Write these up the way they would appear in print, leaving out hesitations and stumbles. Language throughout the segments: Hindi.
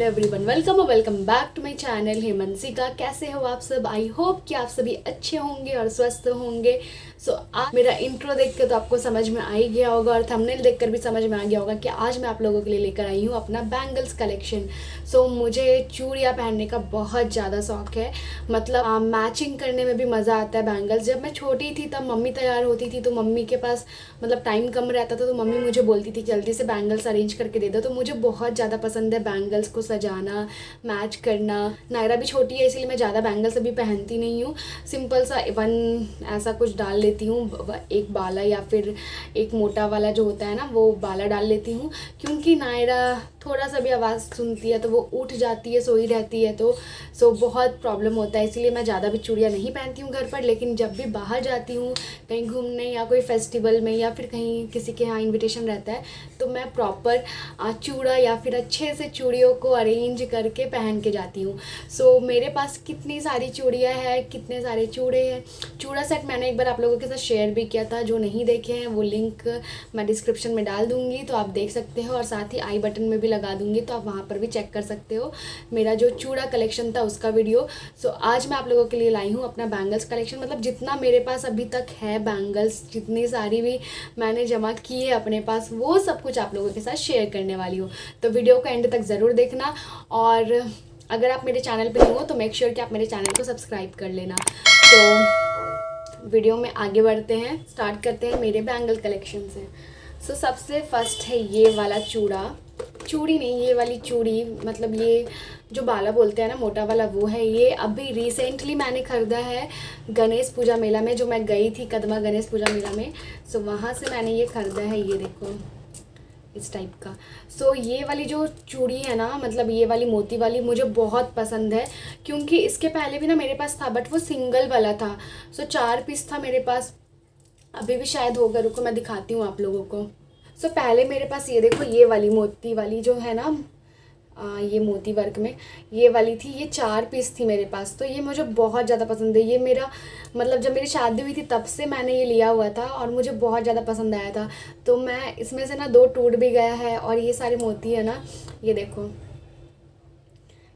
Hello everyone, welcome back to my channel Hemansika. कैसे हो आप सब? आई होप कि आप सभी अच्छे होंगे और स्वस्थ होंगे। सो आज मेरा इंट्रो देख के तो आपको समझ में आ ही गया होगा और थंबनेल देखकर भी समझ में आ गया होगा कि आज मैं आप लोगों के लिए लेकर आई हूँ अपना बैंगल्स कलेक्शन। सो मुझे चूड़ियाँ पहनने का बहुत ज़्यादा शौक है। मतलब मैचिंग करने में भी मज़ा आता है बैंगल्स। जब मैं छोटी थी तब मम्मी तैयार होती थी तो मम्मी के पास मतलब टाइम कम रहता था, तो मम्मी मुझे बोलती थी जल्दी से बैंगल्स अरेंज करके दे दो। तो मुझे बहुत ज़्यादा पसंद है बैंगल्स को सजाना, मैच करना। नायरा भी छोटी है इसलिए मैं ज़्यादा बैंगल्स अभी पहनती नहीं हूँ। सिंपल सा वन ऐसा कुछ डाल लेती हूँ, एक बाला या फिर एक मोटा वाला जो होता है ना वो बाला डाल लेती हूँ। क्योंकि नायरा थोड़ा सा भी आवाज़ सुनती है तो वो उठ जाती है, सोई रहती है, तो बहुत प्रॉब्लम होता है। इसलिए मैं ज़्यादा भी चूड़ियाँ नहीं पहनती हूँ घर पर। लेकिन जब भी बाहर जाती हूँ कहीं घूमने या कोई फेस्टिवल में या फिर कहीं किसी के यहाँ इनविटेशन रहता है तो मैं प्रॉपर चूड़ा या फिर अच्छे से चूड़ियों को अरेंज करके पहन के जाती हूँ। सो मेरे पास कितनी सारी चूड़ियाँ हैं, कितने सारे चूड़े हैं। चूड़ा सेट मैंने एक बार आप लोगों के साथ शेयर भी किया था, जो नहीं देखे हैं वो लिंक मैं डिस्क्रिप्शन में डाल दूँगी तो आप देख सकते हो, और साथ ही आई बटन में भी लगा दूँगी तो आप वहाँ पर भी चेक कर सकते हो मेरा जो चूड़ा कलेक्शन था उसका वीडियो। सो आज मैं आप लोगों के लिए लाई हूँ अपना बैंगल्स कलेक्शन। मतलब जितना मेरे पास अभी तक है बैंगल्स, जितनी सारी भी मैंने जमा की है अपने पास, वो सब कुछ आप लोगों के साथ शेयर करने वाली हूँ। तो वीडियो को एंड तक ज़रूर देखना, और अगर आप मेरे चैनल पे नहीं हो तो मेक श्योर कि आप मेरे चैनल को सब्सक्राइब कर लेना। तो वीडियो में आगे बढ़ते हैं, स्टार्ट करते हैं मेरे बैंगल कलेक्शन से। सो सबसे फर्स्ट है ये वाला चूड़ी नहीं, ये वाली चूड़ी, मतलब ये जो बाला बोलते हैं ना मोटा वाला, वो है। ये अभी रिसेंटली मैंने ख़रीदा है गणेश पूजा मेला में, जो मैं गई थी कदमा गणेश पूजा मेला में। सो वहाँ से मैंने ये ख़रीदा है, ये देखो इस टाइप का। सो ये वाली जो चूड़ी है ना, मतलब ये वाली मोती वाली, मुझे बहुत पसंद है। क्योंकि इसके पहले भी ना मेरे पास था बट वो सिंगल वाला था। सो 4 पीस था मेरे पास, अभी भी शायद होगा, रुको मैं दिखाती हूँ आप लोगों को। सो पहले मेरे पास ये देखो, ये वाली मोती वाली जो है ना, ये मोती वर्क में ये वाली थी, ये 4 पीस थी मेरे पास। तो ये मुझे बहुत ज़्यादा पसंद है। ये मेरा मतलब जब मेरी शादी हुई थी तब से मैंने ये लिया हुआ था और मुझे बहुत ज़्यादा पसंद आया था। तो मैं इसमें से ना 2 टूट भी गया है, और ये सारे मोती है ना, ये देखो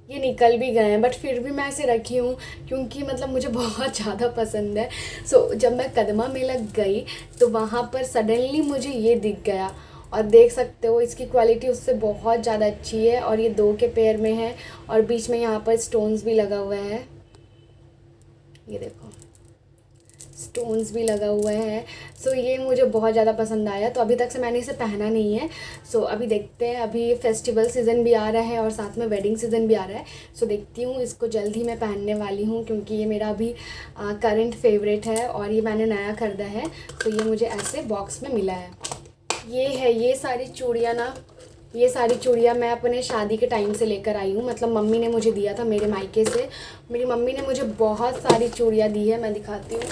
ये निकल भी गए हैं, बट फिर भी मैं इसे रखी हूँ क्योंकि मतलब मुझे बहुत ज़्यादा पसंद है। सो जब मैं कदमा मेला गई तो वहाँ पर सडनली मुझे ये दिख गया, और देख सकते हो इसकी क्वालिटी उससे बहुत ज़्यादा अच्छी है। और ये 2 के पेयर में है और बीच में यहाँ पर स्टोन्स भी लगा हुआ है, ये देखो स्टोन्स भी लगा हुआ है। सो ये मुझे बहुत ज़्यादा पसंद आया। तो अभी तक से मैंने इसे पहना नहीं है। सो अभी देखते हैं, अभी फेस्टिवल सीज़न भी आ रहा है और साथ में वेडिंग सीज़न भी आ रहा है। सो देखती हूँ, इसको जल्द ही मैं पहनने वाली हूँ क्योंकि ये मेरा अभी करंट फेवरेट है और ये मैंने नया ख़रीदा है। तो ये मुझे ऐसे बॉक्स में मिला है। ये है, ये सारी चूड़ियाँ ना, ये सारी चूड़ियाँ मैं अपने शादी के टाइम से लेकर आई हूँ। मतलब मम्मी ने मुझे दिया था मेरे मायके से। मेरी मम्मी ने मुझे बहुत सारी चूड़ियाँ दी है, मैं दिखाती हूँ।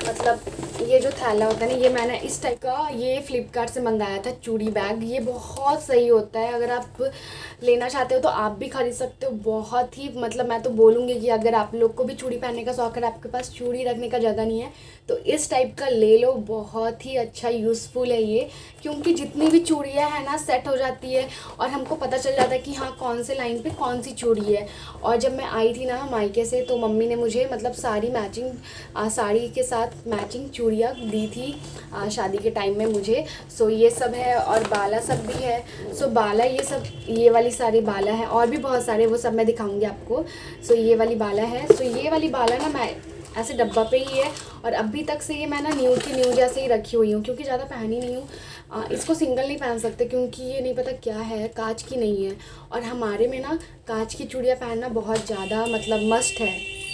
मतलब ये जो थैला होता है ना, ये मैंने इस टाइप का ये फ्लिपकार्ट से मंगाया था चूड़ी बैग। ये बहुत सही होता है, अगर आप लेना चाहते हो तो आप भी खरीद सकते हो। बहुत ही मतलब मैं तो बोलूँगी कि अगर आप लोग को भी चूड़ी पहनने का शौक है, आपके पास चूड़ी रखने का जगह नहीं है तो इस टाइप का ले लो। बहुत ही अच्छा यूज़फुल है ये, क्योंकि जितनी भी चूड़ियाँ हैं ना सेट हो जाती है और हमको पता चल जाता है कि हाँ कौन से लाइन पे कौन सी चूड़ी है। और जब मैं आई थी ना मायके से तो मम्मी ने मुझे मतलब सारी मैचिंग साड़ी के साथ मैचिंग चूड़ियाँ दी थी शादी के टाइम में मुझे। सो ये सब है और बाला सब भी है। सो बाला ये सब, ये वाली सारी बाला है और भी बहुत सारे, वो सब मैं दिखाऊंगी आपको। सो ये वाली बाला है। सो ये वाली बाला ना मैं ऐसे डब्बा पे ही है और अभी तक से ये मैं ना न्यू की न्यू जैसे ही रखी हुई हूँ क्योंकि ज़्यादा पहनी नहीं हूँ। इसको सिंगल नहीं पहन सकते क्योंकि ये नहीं पता क्या है, कांच की नहीं है। और हमारे में ना कांच की चूड़ियाँ पहनना बहुत ज़्यादा मतलब मस्ट है।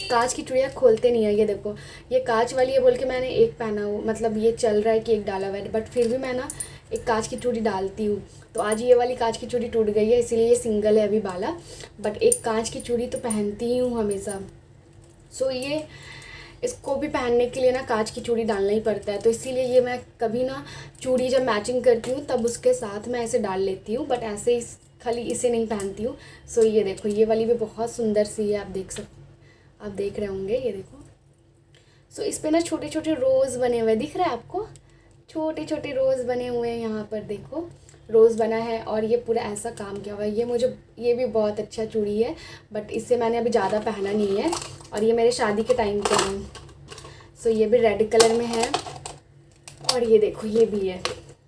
कांच की चूड़ियाँ खोलते नहीं है। ये देखो ये कांच वाली है बोल के मैंने एक पहना हो, मतलब ये चल रहा है कि एक डाला हुआ है, बट फिर भी मैं ना एक कांच की चूड़ी डालती हूँ। तो आज ये वाली कांच की चूड़ी टूट गई है इसीलिए ये सिंगल है अभी बाला, बट एक कांच की चूड़ी तो पहनती ही हूँ हमेशा। सो ये इसको भी पहनने के लिए ना कांच की चूड़ी डालना ही पड़ता है, तो इसीलिए ये मैं कभी ना चूड़ी जब मैचिंग करती हूँ तब उसके साथ मैं ऐसे डाल लेती हूँ, बट ऐसे ही खाली इसे नहीं पहनती हूँ। सो ये देखो ये वाली भी बहुत सुंदर सी है, आप देख रहे होंगे, ये देखो। सो इस पे ना छोटे छोटे रोज़ बने हुए दिख रहे हैं आपको, छोटे छोटे रोज़ बने हुए हैं यहाँ पर देखो। रोज़ बना है और ये पूरा ऐसा काम किया हुआ है। ये भी बहुत अच्छा चूड़ी है, बट इससे मैंने अभी ज़्यादा पहना नहीं है और ये मेरे शादी के टाइम का है। सो ये भी रेड कलर में है और ये देखो ये भी है।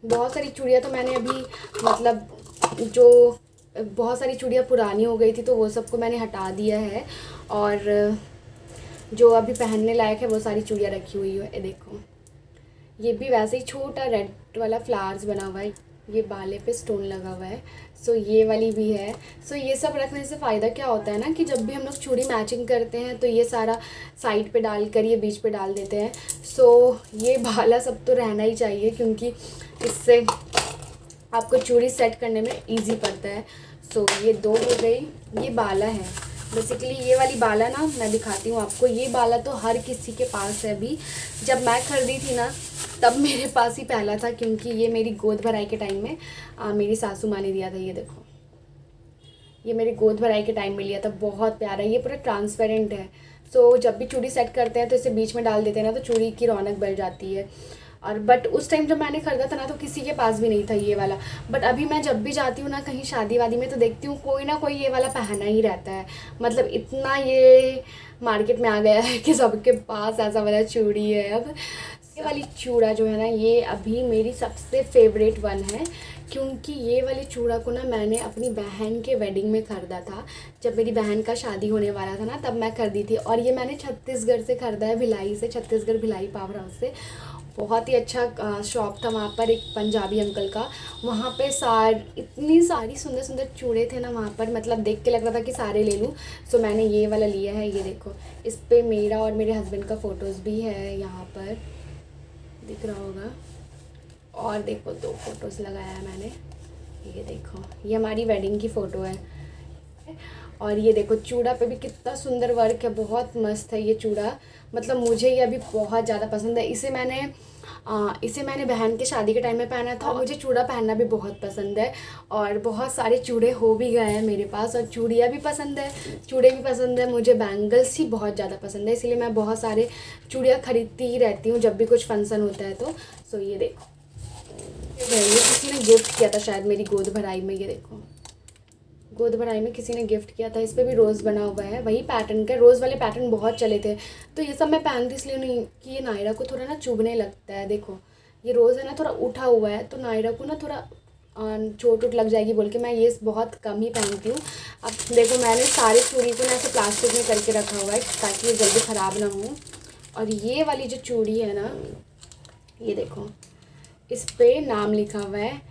बहुत सारी चूड़ियाँ तो मैंने अभी मतलब जो बहुत सारी चूड़ियाँ पुरानी हो गई थी तो वो सबको मैंने हटा दिया है और जो अभी पहनने लायक है वो सारी चूड़ियाँ रखी हुई है। ये देखो ये भी वैसे ही छोटा रेड वाला फ्लावर्स बना हुआ है, ये बाले पे स्टोन लगा हुआ है। सो ये वाली भी है। सो ये सब रखने से फ़ायदा क्या होता है ना कि जब भी हम लोग चूड़ी मैचिंग करते हैं तो ये सारा साइड पे डाल कर ये बीच पे डाल देते हैं। सो ये बाला सब तो रहना ही चाहिए क्योंकि इससे आपको चूड़ी सेट करने में इजी पड़ता है। सो ये 2 हो गई। ये बाला है बेसिकली, ये वाली बाला ना मैं दिखाती हूँ आपको। ये बाला तो हर किसी के पास है। अभी जब मैं खरीदी थी ना तब मेरे पास ही पहला था क्योंकि ये मेरी गोद भराई के टाइम में मेरी सासू माँ ने दिया था। ये देखो ये मेरी गोद भराई के टाइम में लिया था, बहुत प्यारा। ये पूरा ट्रांसपेरेंट है। सो जब भी चूड़ी सेट करते हैं तो इसे बीच में डाल देते हैं ना तो चूड़ी की रौनक बढ़ जाती है। और बट उस टाइम जब मैंने ख़रीदा था ना तो किसी के पास भी नहीं था ये वाला। बट अभी मैं जब भी जाती हूँ ना कहीं शादी वादी में तो देखती हूँ कोई ना कोई ये वाला पहना ही रहता है। मतलब इतना ये मार्केट में आ गया है कि सबके पास ऐसा वाला चूड़ी है। अब ये वाली चूड़ा जो है ना ये अभी मेरी सबसे फेवरेट वन है क्योंकि ये वाले चूड़ा को ना मैंने अपनी बहन के वेडिंग में ख़रीदा था। जब मेरी बहन का शादी होने वाला था ना तब मैं खरीदी थी और ये मैंने छत्तीसगढ़ से ख़रीदा है, भिलाई से, छत्तीसगढ़ भिलाई पावर हाउस से। बहुत ही अच्छा शॉप था वहाँ पर, एक पंजाबी अंकल का। वहाँ पे इतनी सारी सुंदर सुंदर चूड़े थे ना वहाँ पर, मतलब देख के लग रहा था कि सारे ले लूँ। सो मैंने ये वाला लिया है। ये देखो इस पर मेरा और मेरे हस्बैंड का फ़ोटोज़ भी है, यहाँ पर दिख रहा होगा। और देखो 2 फोटोज़ लगाया है मैंने। ये देखो ये हमारी वेडिंग की फ़ोटो है। और ये देखो चूड़ा पे भी कितना सुंदर वर्क है, बहुत मस्त है ये चूड़ा। मतलब मुझे ये अभी बहुत ज़्यादा पसंद है। इसे मैंने बहन के शादी के टाइम में पहना था। मुझे चूड़ा पहनना भी बहुत पसंद है और बहुत सारे चूड़े हो भी गए हैं मेरे पास और चूड़ियाँ भी पसंद है, चूड़े भी पसंद है। मुझे बैंगल्स ही बहुत ज़्यादा पसंद है, इसलिए मैं बहुत सारे चूड़ियाँ खरीदती ही रहती हूँ जब भी कुछ फंक्शन होता है तो। सो ये देखो ये किसी ने गिफ्ट किया था शायद मेरी गोद भराई में। ये देखो गोद भराई में किसी ने गिफ्ट किया था। इस पर भी रोज़ बना हुआ है, वही पैटर्न का। रोज़ वाले पैटर्न बहुत चले थे तो ये सब मैं पहनती इसलिए नहीं कि ये नायरा को थोड़ा ना चुभने लगता है। देखो ये रोज़ है ना थोड़ा उठा हुआ है तो नायरा को ना थोड़ा चोट उट लग जाएगी बोल के मैं ये बहुत कम ही पहनती हूँ। अब देखो मैंने सारी चूड़ी को ना ऐसे प्लास्टिक में करके रखा हुआ है ताकि ये जल्दी ख़राब ना हो। और ये वाली जो चूड़ी है ना ये देखो इस पर नाम लिखा हुआ है,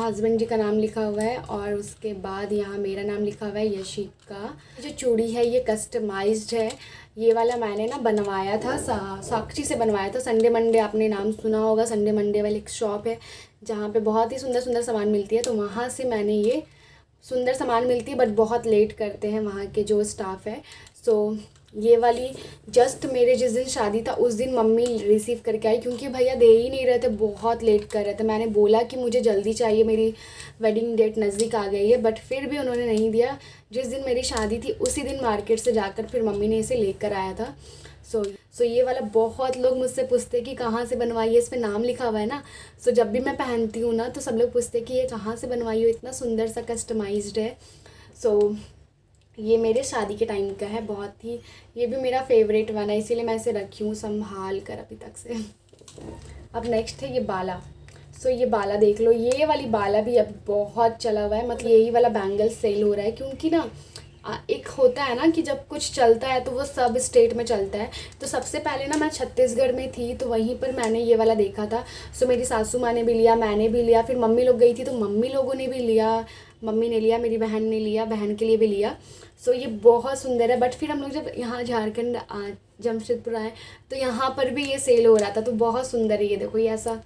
हस्बैंड जी का नाम लिखा हुआ है और उसके बाद यहाँ मेरा नाम लिखा हुआ है यशिका। जो चूड़ी है ये कस्टमाइज्ड है। ये वाला मैंने ना बनवाया था, साक्षी से बनवाया था। संडे मंडे आपने नाम सुना होगा, संडे मंडे वाली एक शॉप है जहाँ पे बहुत ही सुंदर सुंदर सामान मिलती है। तो वहाँ से मैंने ये सुंदर सामान मिलती है बट बहुत लेट करते हैं वहाँ के जो स्टाफ है। सो ये वाली जस्ट मेरे जिस दिन शादी था उस दिन मम्मी रिसीव करके आई क्योंकि भैया दे ही नहीं रहे थे, बहुत लेट कर रहे थे। मैंने बोला कि मुझे जल्दी चाहिए, मेरी वेडिंग डेट नज़दीक आ गई है, बट फिर भी उन्होंने नहीं दिया। जिस दिन मेरी शादी थी उसी दिन मार्केट से जाकर फिर मम्मी ने इसे लेकर आया था। सो ये वाला बहुत लोग मुझसे पूछते कि कहाँ से बनवाई है, इस पर नाम लिखा हुआ है ना। सो जब भी मैं पहनती हूँ ना तो सब लोग पूछते कि ये कहाँ से बनवाई हो, इतना सुंदर सा कस्टमाइज्ड है। सो ये मेरे शादी के टाइम का है, बहुत ही ये भी मेरा फेवरेट वन है इसीलिए मैं इसे रखी हूँ संभाल कर अभी तक से। अब नेक्स्ट है ये बाला। सो ये बाला देख लो, ये वाली बाला भी अब बहुत चला हुआ है। मतलब यही वाला बैंगल सेल हो रहा है क्योंकि ना एक होता है ना कि जब कुछ चलता है तो वो सब स्टेट में चलता है। तो सबसे पहले ना मैं छत्तीसगढ़ में थी तो वहीं पर मैंने ये वाला देखा था। सो मेरी सासू माँ ने भी लिया, मैंने भी लिया, फिर मम्मी लोग गई थी तो मम्मी लोगों ने भी लिया, मम्मी ने लिया, मेरी बहन ने लिया, बहन के लिए भी लिया। सो ये बहुत सुंदर है। बट फिर हम लोग जब यहाँ झारखंड जमशेदपुर आए तो यहाँ पर भी ये सेल हो रहा था तो बहुत सुंदर है। ये देखो ये ऐसा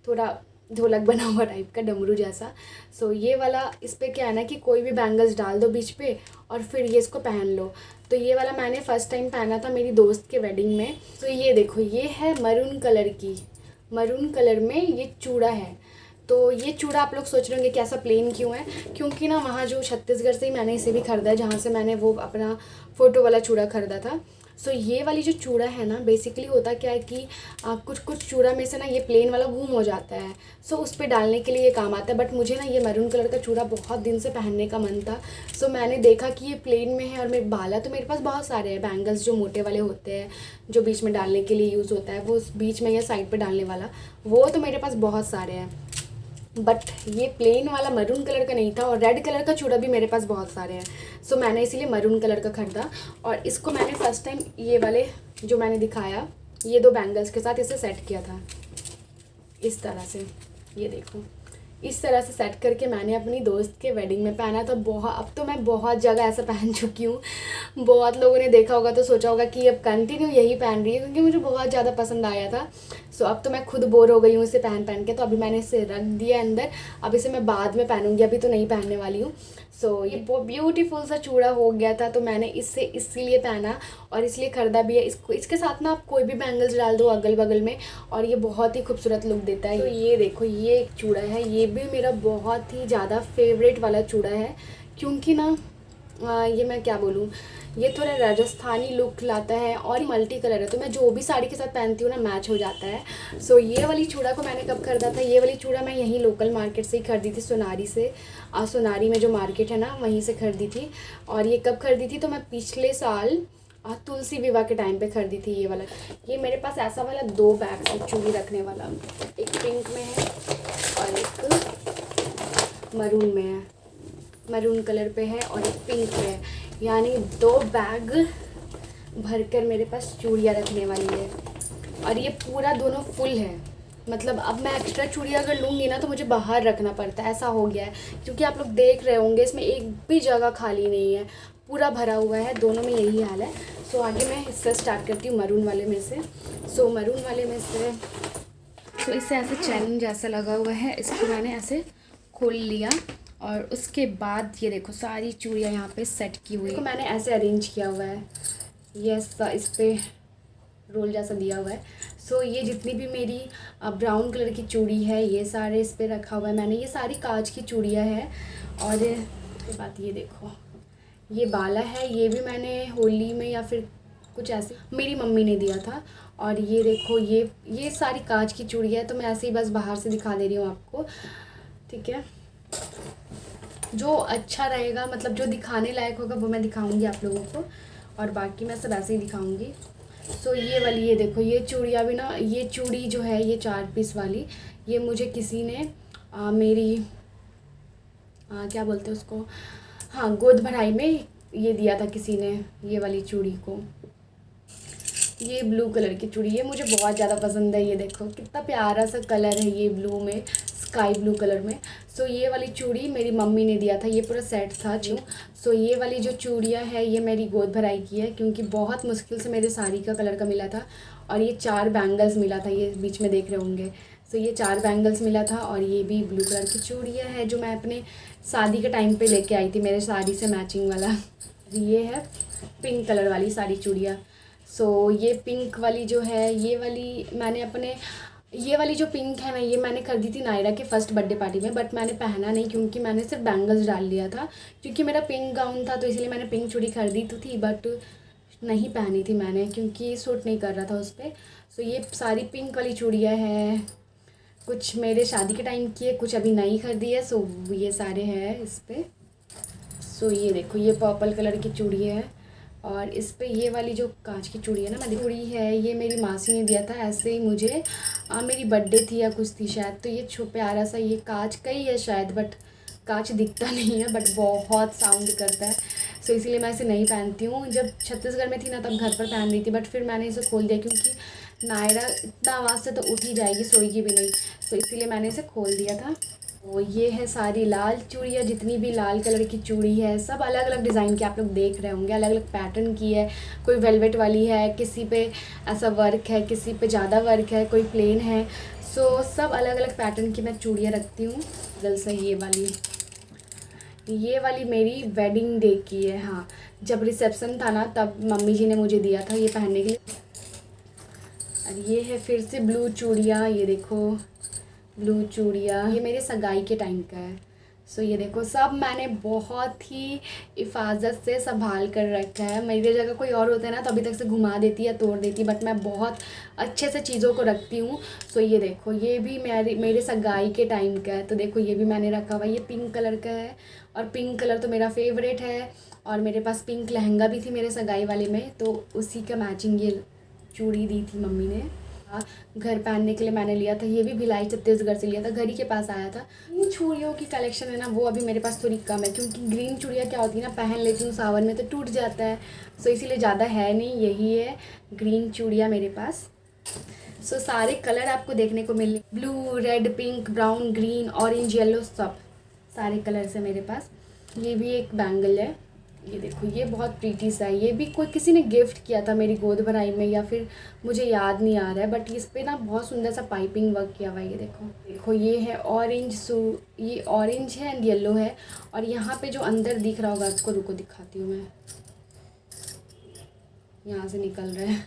थोड़ा ढोलक बना हुआ टाइप का, डमरू जैसा। सो ये वाला इस पर क्या है ना कि कोई भी बैंगल्स डाल दो बीच पे और फिर ये इसको पहन लो। तो ये वाला मैंने फ़र्स्ट टाइम पहना था मेरी दोस्त के वेडिंग में। तो ये देखो ये है मरून कलर की, मरून कलर में ये चूड़ा है। तो ये चूड़ा आप लोग सोच रहे होंगे कि ऐसा प्लेन क्यों है, क्योंकि ना वहाँ जो छत्तीसगढ़ से ही मैंने इसे भी ख़रीदा है जहाँ से मैंने वो अपना फ़ोटो वाला चूड़ा ख़रीदा था। सो ये वाली जो चूड़ा है ना, बेसिकली होता क्या है कि कुछ कुछ चूड़ा में से ना ये प्लेन वाला गुम हो जाता है। सो उस पर डालने के लिए ये काम आता है। बट मुझे ना ये मैरून कलर का चूड़ा बहुत दिन से पहनने का मन था। सो मैंने देखा कि ये प्लेन में है और मेरे बाला तो मेरे पास बहुत सारे हैं बैंगल्स जो मोटे वाले होते हैं, जो बीच में डालने के लिए यूज़ होता है, वो बीच में या साइड पर डालने वाला, वो तो मेरे पास बहुत सारे हैं। बट ये प्लेन वाला मरून कलर का नहीं था, और रेड कलर का चूड़ा भी मेरे पास बहुत सारे हैं। सो मैंने इसीलिए मरून कलर का ख़रीदा। और इसको मैंने फ़र्स्ट टाइम ये वाले जो मैंने दिखाया, ये 2 बैंगल्स के साथ इसे सेट किया था इस तरह से। ये देखो, इस तरह से सेट करके मैंने अपनी दोस्त के वेडिंग में पहना था। अब तो मैं बहुत जगह ऐसा पहन चुकी हूँ। बहुत लोगों ने देखा होगा तो सोचा होगा कि अब कंटिन्यू यही पहन रही है, क्योंकि मुझे बहुत ज़्यादा पसंद आया था। सो अब तो मैं खुद बोर हो गई हूँ इसे पहन पहन के, तो अभी मैंने इसे रख दिया अंदर। अब इसे मैं बाद में पहनूंगी, अभी तो नहीं पहनने वाली हूँ। सो ये बहुत ब्यूटीफुल सा चूड़ा हो गया था, तो मैंने इससे इसीलिए पहना और इसलिए ख़रीदा भी है इसको। इसके साथ ना आप कोई भी बैंगल्स डाल दो अगल बगल में, और ये बहुत ही खूबसूरत लुक देता है। तो ये देखो, ये एक चूड़ा है, ये भी मेरा बहुत ही ज़्यादा फेवरेट वाला चूड़ा है, क्योंकि ना ये मैं क्या बोलूँ, ये थोड़ा राजस्थानी लुक लाता है और मल्टी कलर है, तो मैं जो भी साड़ी के साथ पहनती हूँ ना मैच हो जाता है। सो ये वाली चूड़ा को मैंने कब खरीदा था, ये वाली चूड़ा मैं यहीं लोकल मार्केट से ही खरीदी थी, सोनारी से। सोनारी में जो मार्केट है ना, वहीं से खरीदी थी। और ये कब खरीदी थी, तो मैं पिछले साल तुलसी विवाह के टाइम पे खरीदी थी ये वाला। ये मेरे पास ऐसा वाला 2 बैग है चूड़ी रखने वाला, एक पिंक में है और एक मरून में है, मरून कलर पे है और एक पिंक में है, यानी 2 बैग भरकर मेरे पास चूड़ियाँ रखने वाली है। और ये पूरा दोनों फुल है, मतलब अब मैं एक्स्ट्रा चूड़ियाँ अगर लूँगी ना तो मुझे बाहर रखना पड़ता है, ऐसा हो गया है। क्योंकि आप लोग देख रहे होंगे इसमें एक भी जगह खाली नहीं है, पूरा भरा हुआ है, दोनों में यही हाल है। सो आगे मैं इससे स्टार्ट करती हूँ मरून वाले में से। सो मरून वाले में से इसे ऐसे चैन जैसा लगा हुआ है, इसको मैंने ऐसे खोल लिया। और उसके बाद ये देखो सारी चूड़ियाँ यहाँ पे सेट की हुई है, मैंने ऐसे अरेंज किया हुआ है, ये इस पे रोल जैसा दिया हुआ है। सो ये जितनी भी मेरी ब्राउन कलर की चूड़ी है, ये सारे इस पे रखा हुआ है मैंने। ये सारी कांच की चूड़ियाँ हैं। और उसके बाद ये देखो, ये बाला है, ये भी मैंने होली में या फिर कुछ ऐसे मेरी मम्मी ने दिया था। और ये देखो, ये सारी कांच की चूड़ियाँ है, तो मैं ऐसे ही बस बाहर से दिखा दे रही हूँ आपको, ठीक है। जो अच्छा रहेगा, मतलब जो दिखाने लायक होगा वो मैं दिखाऊंगी आप लोगों को, और बाकी मैं सब ऐसे ही दिखाऊंगी। सो ये वाली, ये देखो, ये चूड़ियाँ भी ना, ये चूड़ी जो है ये 4 पीस वाली, ये मुझे किसी ने मेरी क्या बोलते हैं उसको, हाँ, गोद भराई में ये दिया था किसी ने, ये वाली चूड़ी को। ये ब्लू कलर की चूड़ी, ये मुझे बहुत ज़्यादा पसंद है। ये देखो कितना प्यारा सा कलर है ये ब्लू में, स्काई ब्लू कलर में। सो ये वाली चूड़ी मेरी मम्मी ने दिया था, ये पूरा सेट था जो। सो ये वाली जो चूड़ियाँ है ये मेरी गोद भराई की है, क्योंकि बहुत मुश्किल से मेरे साड़ी का कलर का मिला था। और ये 4 बैंगल्स मिला था, ये बीच में देख रहे होंगे। सो ये 4 बैंगल्स मिला था, और ये भी ब्लू कलर की चूड़ियाँ है जो मैं अपने शादी के टाइम पर लेके आई थी, मेरे साड़ी से मैचिंग वाला। ये है पिंक कलर वाली सारी चूड़ियाँ। सो ये पिंक वाली जो है, ये वाली मैंने अपने, ये वाली जो पिंक है ना, ये मैंने खरीदी थी नायरा के फर्स्ट बर्थडे पार्टी में, बट मैंने पहना नहीं, क्योंकि मैंने सिर्फ बैंगल्स डाल लिया था। क्योंकि मेरा पिंक गाउन था तो इसलिए मैंने पिंक चूड़ी खरीदी तो थी, बट नहीं पहनी थी मैंने, क्योंकि सूट नहीं कर रहा था उस पर। सो ये सारी पिंक वाली चूड़ियाँ हैं, कुछ मेरे शादी के टाइम की है, कुछ अभी नई खरीदी है। सो ये सारे हैं इस पर। सो ये देखो, ये पर्पल कलर की चूड़ी है, और इस पे ये वाली जो कांच की चूड़ी है ना, मैं चूड़ी है, ये मेरी मासी ने दिया था ऐसे ही मुझे, मेरी बर्थडे थी या कुछ थी शायद। तो ये प्यारा सा, ये कांच का ही है शायद, बट कांच दिखता नहीं है, बट बहुत साउंड करता है। सो इसीलिए मैं इसे नहीं पहनती हूँ। जब छत्तीसगढ़ में थी ना तब घर पर पहन रही थी, बट फिर मैंने इसे खोल दिया, क्योंकि नायरा इतना आवाज़ से तो उठ ही जाएगी, सोएगी भी नहीं, तो इसीलिए मैंने इसे खोल दिया था। तो ये है सारी लाल चूड़ियाँ, जितनी भी लाल कलर की चूड़ी है, सब अलग अलग डिज़ाइन की आप लोग देख रहे होंगे, अलग अलग पैटर्न की है। कोई वेलवेट वाली है, किसी पे ऐसा वर्क है, किसी पे ज़्यादा वर्क है, कोई प्लेन है। सो सब अलग अलग पैटर्न की मैं चूड़ियाँ रखती हूँ। गल से ये वाली मेरी वेडिंग डे की है, हाँ, जब रिसेप्शन था ना तब मम्मी जी ने मुझे दिया था ये पहनने के लिए। और ये है फिर से ब्लू चूड़ियाँ, ये देखो ब्लू चूड़ियाँ, ये मेरे सगाई के टाइम का है। सो ये देखो सब मैंने बहुत ही हिफाजत से संभाल कर रखा है। मेरी जगह कोई और होता है ना तो अभी तक से घुमा देती या तोड़ देती, बट मैं बहुत अच्छे से चीज़ों को रखती हूँ। सो ये देखो ये भी मेरे सगाई के टाइम का है, तो देखो ये भी मैंने रखा हुआ। ये पिंक कलर का है और पिंक कलर तो मेरा फेवरेट है। और मेरे पास पिंक लहंगा भी थी मेरे सगाई वाले में, तो उसी का मैचिंग ये चूड़ी दी थी मम्मी ने। घर पहनने के लिए मैंने लिया था, ये भी भिलाई छत्तीसगढ़ से लिया था, घर ही के पास आया था। इन चूड़ियों की कलेक्शन है ना वो अभी मेरे पास थोड़ी कम है, क्योंकि ग्रीन चूड़ियाँ क्या होती है ना, पहन लेती हूँ सावन में तो टूट जाता है। सो इसीलिए ज़्यादा है नहीं, यही है ग्रीन चूड़ियाँ मेरे पास। सो सारे कलर आपको देखने को मिले, blue, red, pink, brown, green, orange, yellow, सब सारे कलर्स है मेरे पास। ये भी एक बैंगल है, ये देखो ये बहुत प्रीटी सा है। ये भी कोई किसी ने गिफ्ट किया था मेरी गोद भराई में, या फिर मुझे याद नहीं आ रहा है, बट इस पे ना बहुत सुंदर सा पाइपिंग वर्क किया हुआ है। ये देखो ये है ऑरेंज, ये ऑरेंज है एंड येलो है। और यहाँ पे जो अंदर दिख रहा होगा आपको, रुको दिखाती हूँ मैं, यहाँ से निकल रहा है।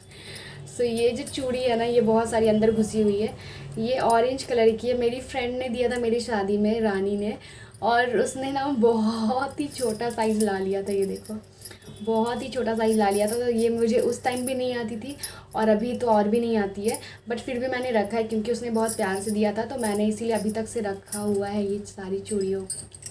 सो ये जो चूड़ी है ना ये बहुत सारी अंदर घुसी हुई है। ये ऑरेंज कलर की है, मेरी फ्रेंड ने दिया था मेरी शादी में, रानी ने, और उसने ना बहुत ही छोटा साइज़ ला लिया था। ये देखो बहुत ही छोटा साइज़ ला लिया था, तो ये मुझे उस टाइम भी नहीं आती थी और अभी तो और भी नहीं आती है, बट फिर भी मैंने रखा है क्योंकि उसने बहुत प्यार से दिया था, तो मैंने इसीलिए अभी तक से रखा हुआ है ये सारी चूड़ियों।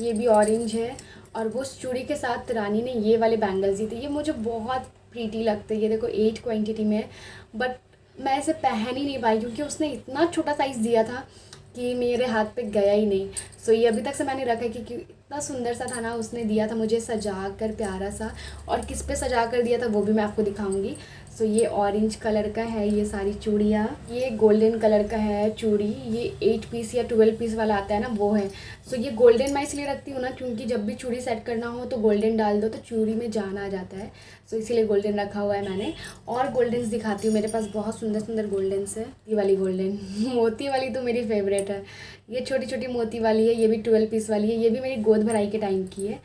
ये भी ऑरेंज है और वो चूड़ी के साथ रानी ने ये वाले बैंगल्स दिए थे, ये मुझे बहुत प्रीटी लगते हैं। ये देखो 8 क्वांटिटी में है, बट मैं इसे पहन ही नहीं पाई क्योंकि उसने इतना छोटा साइज़ दिया था कि मेरे हाथ पे गया ही नहीं। सो ये अभी तक से मैंने रखा है क्योंकि इतना सुंदर सा था ना, उसने दिया था मुझे सजा कर प्यारा सा, और किस पे सजा कर दिया था वो भी मैं आपको दिखाऊंगी। सो ये ऑरेंज कलर का है ये सारी चूड़ियाँ, ये गोल्डन कलर का है चूड़ी, ये 8 पीस या 12 पीस वाला आता है ना वो है। सो ये गोल्डन मैं इसलिए रखती हूँ ना क्योंकि जब भी चूड़ी सेट करना हो तो गोल्डन डाल दो तो चूड़ी में जान आ जाता है, सो इसीलिए गोल्डन रखा हुआ है मैंने। और गोल्डन्स दिखाती हूँ, मेरे पास बहुत सुंदर सुंदर गोल्डन्स है। ये वाली गोल्डन मोती वाली तो मेरी फेवरेट है, ये छोटी छोटी मोती वाली है, ये भी 12 पीस वाली है, ये भी मेरी गोद भराई के टाइम की है।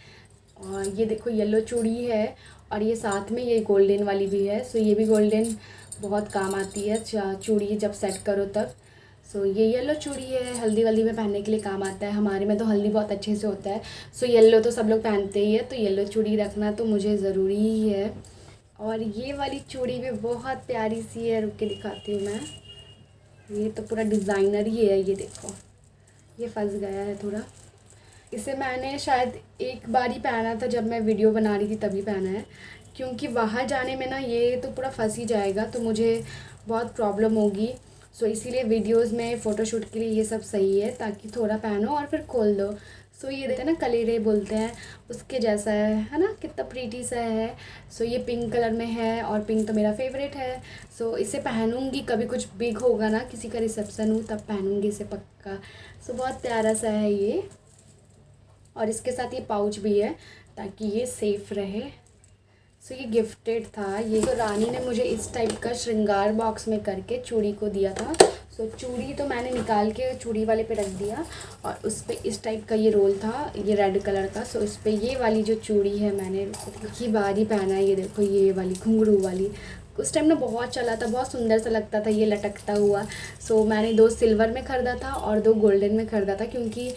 और ये देखो येलो चूड़ी है और ये साथ में ये गोल्डन वाली भी है। सो ये भी गोल्डन बहुत काम आती है चूड़ी जब सेट करो तब। सो ये येलो चूड़ी है, हल्दी वल्दी में पहनने के लिए काम आता है, हमारे में तो हल्दी बहुत अच्छे से होता है। सो येलो तो सब लोग पहनते ही है, तो येलो चूड़ी रखना तो मुझे ज़रूरी ही है। और ये वाली चूड़ी भी बहुत प्यारी सी है, रुक के दिखाती हूँ मैं। ये तो पूरा डिज़ाइनर ही है, ये देखो ये फंस गया है थोड़ा। इसे मैंने शायद एक बार ही पहना था, जब मैं वीडियो बना रही थी तभी पहना है, क्योंकि बाहर जाने में ना ये तो पूरा फंस ही जाएगा तो मुझे बहुत प्रॉब्लम होगी। सो इसीलिए वीडियोस में फ़ोटोशूट के लिए ये सब सही है, ताकि थोड़ा पहनो और फिर खोल दो। सो ये देखते हैं ना कलेरे बोलते हैं उसके जैसा है ना, कितना प्रीटी सा है। सो ये पिंक कलर में है और पिंक तो मेरा फेवरेट है। सो इसे पहनूंगी कभी कुछ बिग होगा ना, किसी का रिसेप्शन हो तब पहनूंगी इसे पक्का। सो बहुत प्यारा सा है ये, और इसके साथ ये पाउच भी है ताकि ये सेफ़ रहे। सो ये गिफ्टेड था, ये तो रानी ने मुझे इस टाइप का श्रृंगार बॉक्स में करके चूड़ी को दिया था। सो चूड़ी तो मैंने निकाल के चूड़ी वाले पे रख दिया, और उस पर इस टाइप का ये रोल था, ये रेड कलर का। सो इस पर ये वाली जो चूड़ी है मैंने की बार ही पहना है, ये देखो ये वाली घुंघरू वाली। उस टाइम ना बहुत चला था, बहुत सुंदर सा लगता था ये लटकता हुआ। सो मैंने 2 सिल्वर में ख़रीदा था और 2 गोल्डन में ख़रीदा था, क्योंकि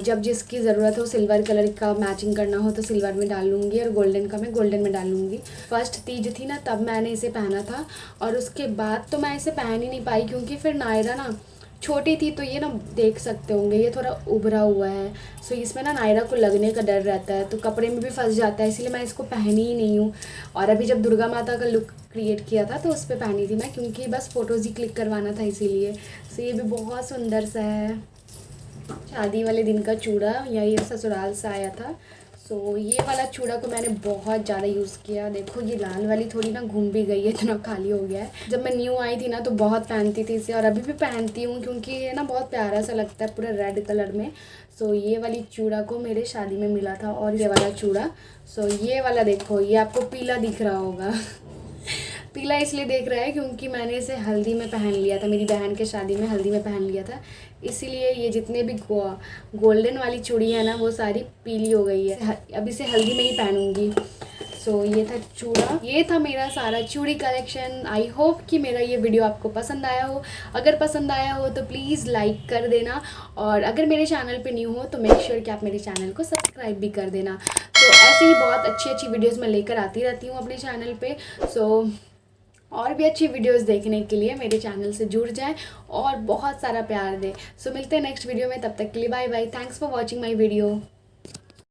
जब जिसकी ज़रूरत हो सिल्वर कलर का मैचिंग करना हो तो सिल्वर में डाल लूँगी और गोल्डन का मैं गोल्डन में डाल लूँगी। फर्स्ट तीज थी ना तब मैंने इसे पहना था, और उसके बाद तो मैं इसे पहन ही नहीं पाई क्योंकि फिर नायरा ना छोटी थी, तो ये ना देख सकते होंगे ये थोड़ा उभरा हुआ है। सो इसमें ना नायरा को लगने का डर रहता है, तो कपड़े में भी फंस जाता है, इसलिए मैं इसको पहनी ही नहीं हूँ। और अभी जब दुर्गा माता का लुक क्रिएट किया था तो उस पर पहनी थी मैं, क्योंकि बस फ़ोटोज़ ही क्लिक करवाना था इसीलिए। सो ये भी बहुत सुंदर सा है, शादी वाले दिन का चूड़ा, या ये ससुराल से आया था। सो ये वाला चूड़ा को मैंने बहुत ज़्यादा यूज़ किया। देखो ये लाल वाली थोड़ी ना घूम भी गई है, इतना खाली हो गया है। जब मैं न्यू आई थी ना तो बहुत पहनती थी इसे, और अभी भी पहनती हूँ क्योंकि ये ना बहुत प्यारा सा लगता है पूरा रेड कलर में। सो ये वाली चूड़ा को मेरे शादी में मिला था, और ये वाला चूड़ा। सो ये वाला देखो ये आपको पीला दिख रहा होगा पीला इसलिए देख रहा है क्योंकि मैंने इसे हल्दी में पहन लिया था, मेरी बहन के शादी में हल्दी में पहन लिया था, इसीलिए ये जितने भी गोल्डन वाली चूड़ी है ना वो सारी पीली हो गई है। अब इसे हल्दी में ही पहनूंगी। सो ये था चूड़ा, ये था मेरा सारा चूड़ी कलेक्शन। आई होप कि मेरा ये वीडियो आपको पसंद आया हो। अगर पसंद आया हो तो प्लीज़ लाइक कर देना, और अगर मेरे चैनल पे न्यू हो तो मेक श्योर कि आप मेरे चैनल को सब्सक्राइब भी कर देना। तो ऐसे ही बहुत अच्छी अच्छी वीडियोस मैं लेकर आती रहती हूँ अपने चैनल पे। सो और भी अच्छी वीडियोस देखने के लिए मेरे चैनल से जुड़ जाएं और बहुत सारा प्यार दें। सो मिलते हैं नेक्स्ट वीडियो में, तब तक के लिए bye bye. Thanks for watching my video.